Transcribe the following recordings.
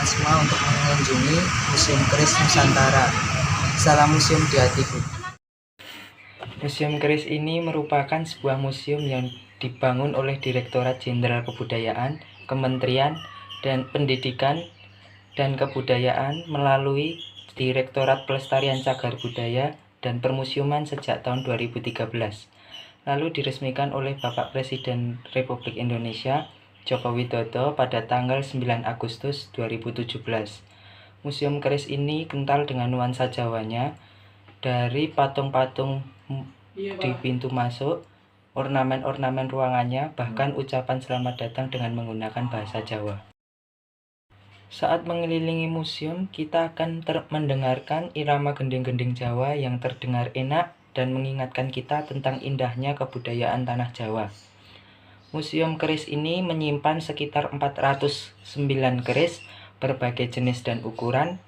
Bapak semua untuk mengunjungi Museum Keris Nusantara. Salam museum di hatiku. Museum Keris ini merupakan sebuah museum yang dibangun oleh Direktorat Jenderal Kebudayaan, Kementerian dan Pendidikan dan Kebudayaan melalui Direktorat Pelestarian Cagar Budaya dan Permusiuman sejak tahun 2013. Lalu diresmikan oleh Bapak Presiden Republik Indonesia Joko Widodo pada tanggal 9 Agustus 2017. Museum Keris ini kental dengan nuansa Jawanya, dari patung-patung di pintu masuk, ornamen-ornamen ruangannya, bahkan ucapan selamat datang dengan menggunakan bahasa Jawa. Saat mengelilingi museum, kita akan mendengarkan irama gending-gending Jawa yang terdengar enak dan mengingatkan kita tentang indahnya kebudayaan tanah Jawa. Museum Keris ini menyimpan sekitar 409 keris berbagai jenis dan ukuran.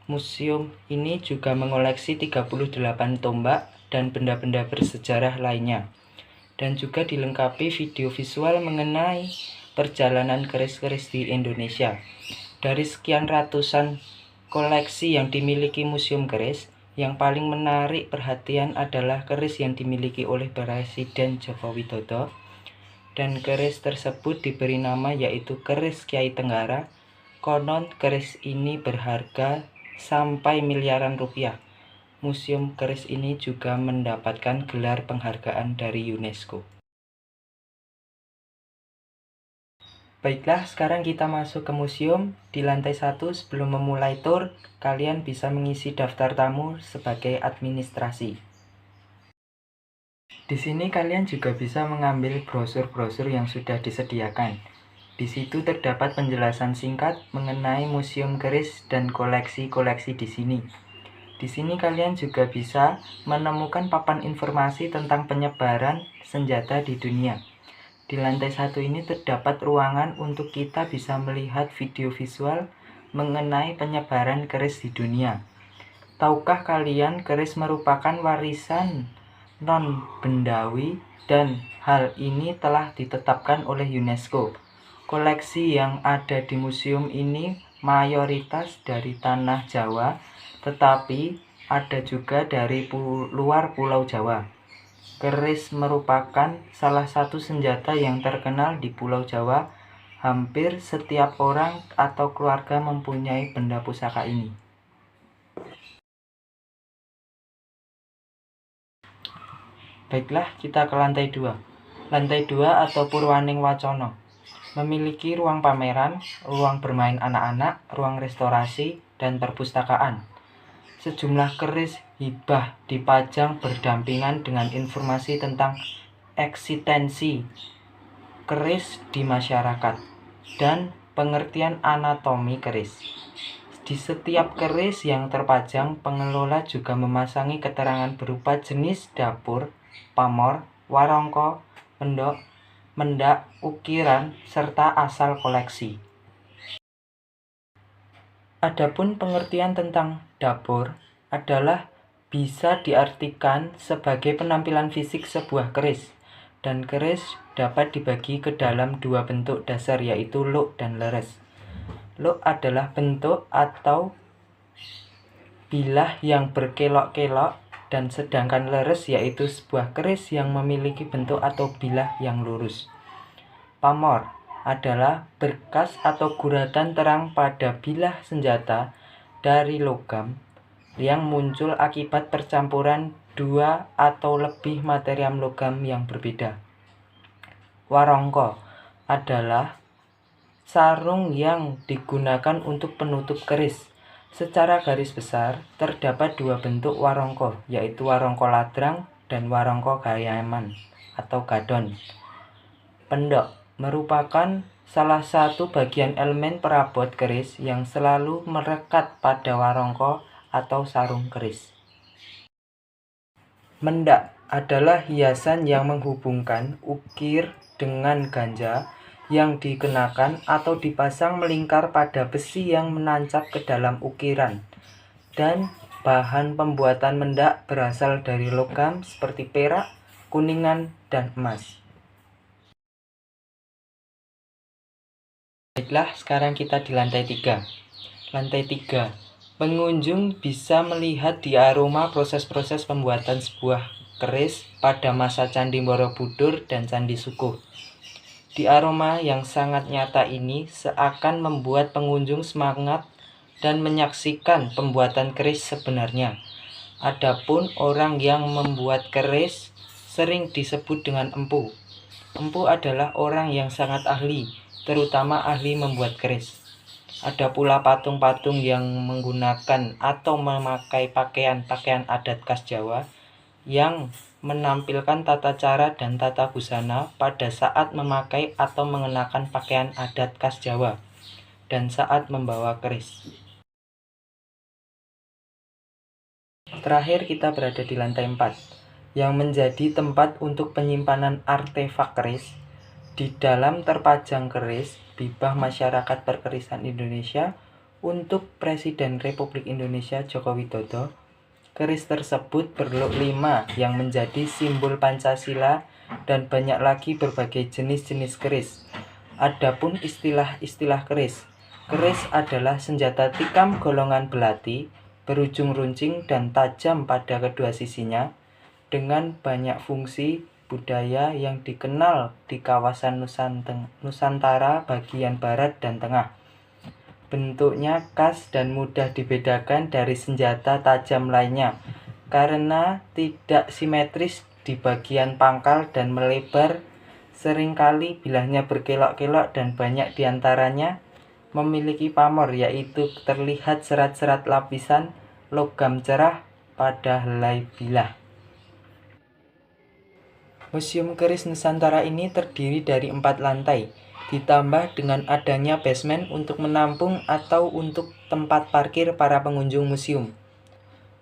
Museum ini juga mengoleksi 38 tombak dan benda-benda bersejarah lainnya, dan juga dilengkapi video visual mengenai perjalanan keris-keris di Indonesia. Dari sekian ratusan koleksi yang dimiliki Museum Keris, yang paling menarik perhatian adalah keris yang dimiliki oleh Presiden Joko Widodo, dan keris tersebut diberi nama yaitu keris Kiai Tenggara. Konon keris ini berharga sampai miliaran rupiah. Museum Keris ini juga mendapatkan gelar penghargaan dari UNESCO. Baiklah, sekarang kita masuk ke museum. Di lantai 1, sebelum memulai tour, kalian bisa mengisi daftar tamu sebagai administrasi. Di sini kalian juga bisa mengambil brosur-brosur yang sudah disediakan. Di situ terdapat penjelasan singkat mengenai Museum Keris dan koleksi-koleksi di sini. Di sini kalian juga bisa menemukan papan informasi tentang penyebaran senjata di dunia. Di lantai 1 ini terdapat ruangan untuk kita bisa melihat video visual mengenai penyebaran keris di dunia. Tahukah kalian keris merupakan warisan non-bendawi dan hal ini telah ditetapkan oleh UNESCO. Koleksi yang ada di museum ini mayoritas dari tanah Jawa, tetapi ada juga dari luar Pulau Jawa. Keris merupakan salah satu senjata yang terkenal di Pulau Jawa. Hampir setiap orang atau keluarga mempunyai benda pusaka ini. Baiklah, kita ke lantai 2. Lantai 2 atau Purwaning Wacono memiliki ruang pameran, ruang bermain anak-anak, ruang restorasi, dan perpustakaan. Sejumlah keris hibah dipajang berdampingan dengan informasi tentang eksistensi keris di masyarakat dan pengertian anatomi keris. Di setiap keris yang terpajang, pengelola juga memasangi keterangan berupa jenis dapur, pamor, warongko, mendak, ukiran, serta asal koleksi. Adapun pengertian tentang dapur adalah bisa diartikan sebagai penampilan fisik sebuah keris, dan keris dapat dibagi ke dalam dua bentuk dasar yaitu luk dan leres. Luk adalah bentuk atau bilah yang berkelok-kelok, dan sedangkan leres yaitu sebuah keris yang memiliki bentuk atau bilah yang lurus. Pamor adalah berkas atau guratan terang pada bilah senjata dari logam yang muncul akibat percampuran dua atau lebih material logam yang berbeda. Warongko adalah sarung yang digunakan untuk penutup keris. Secara garis besar, terdapat dua bentuk warongko, yaitu warongko ladrang dan warongko gayaman atau gadon. Pendok merupakan salah satu bagian elemen perabot keris yang selalu melekat pada warongko atau sarung keris. Mendak adalah hiasan yang menghubungkan ukir dengan ganja yang dikenakan atau dipasang melingkar pada besi yang menancap ke dalam ukiran. Dan bahan pembuatan mendak berasal dari logam seperti perak, kuningan, dan emas. Baiklah, sekarang kita di lantai 3. Lantai 3. Pengunjung bisa melihat di aroma proses-proses pembuatan sebuah keris pada masa Candi Borobudur dan Candi Sukuh. Di aroma yang sangat nyata ini seakan membuat pengunjung semangat dan menyaksikan pembuatan keris sebenarnya. Adapun orang yang membuat keris sering disebut dengan empu. Empu adalah orang yang sangat ahli, terutama ahli membuat keris. Ada pula patung-patung yang menggunakan atau memakai pakaian-pakaian adat khas Jawa yang menampilkan tata cara dan tata busana pada saat memakai atau mengenakan pakaian adat khas Jawa dan saat membawa keris. Terakhir kita berada di lantai 4 yang menjadi tempat untuk penyimpanan artefak keris. Di dalam terpajang keris bibah masyarakat perkerisan Indonesia untuk Presiden Republik Indonesia Joko Widodo. Keris tersebut berlok 5 yang menjadi simbol Pancasila dan banyak lagi berbagai jenis-jenis keris. Adapun istilah-istilah keris. Keris adalah senjata tikam golongan belati, berujung runcing dan tajam pada kedua sisinya, dengan banyak fungsi budaya yang dikenal di kawasan Nusantara bagian barat dan tengah. Bentuknya khas dan mudah dibedakan dari senjata tajam lainnya karena tidak simetris di bagian pangkal dan melebar. Seringkali bilahnya berkelok-kelok dan banyak diantaranya memiliki pamor, yaitu terlihat serat-serat lapisan logam cerah pada helai bilah. Museum Keris Nusantara ini terdiri dari 4 lantai, ditambah dengan adanya basement untuk menampung atau untuk tempat parkir para pengunjung museum.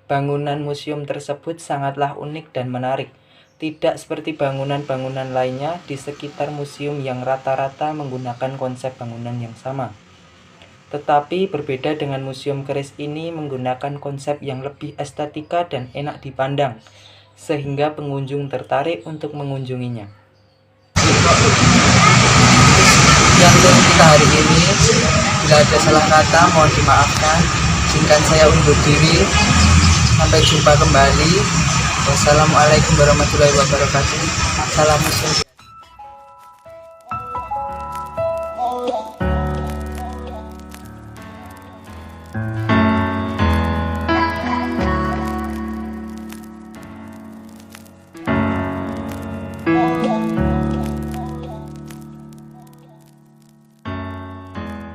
Bangunan museum tersebut sangatlah unik dan menarik, tidak seperti bangunan-bangunan lainnya di sekitar museum yang rata-rata menggunakan konsep bangunan yang sama. Tetapi berbeda dengan museum keris ini menggunakan konsep yang lebih estetika dan enak dipandang, sehingga pengunjung tertarik untuk mengunjunginya. Yang untuk kita hari ini, bila ada salah kata mohon dimaafkan. Izinkan saya undur diri. Sampai jumpa kembali. Wassalamualaikum warahmatullahi wabarakatuh. Salam museum. Oh,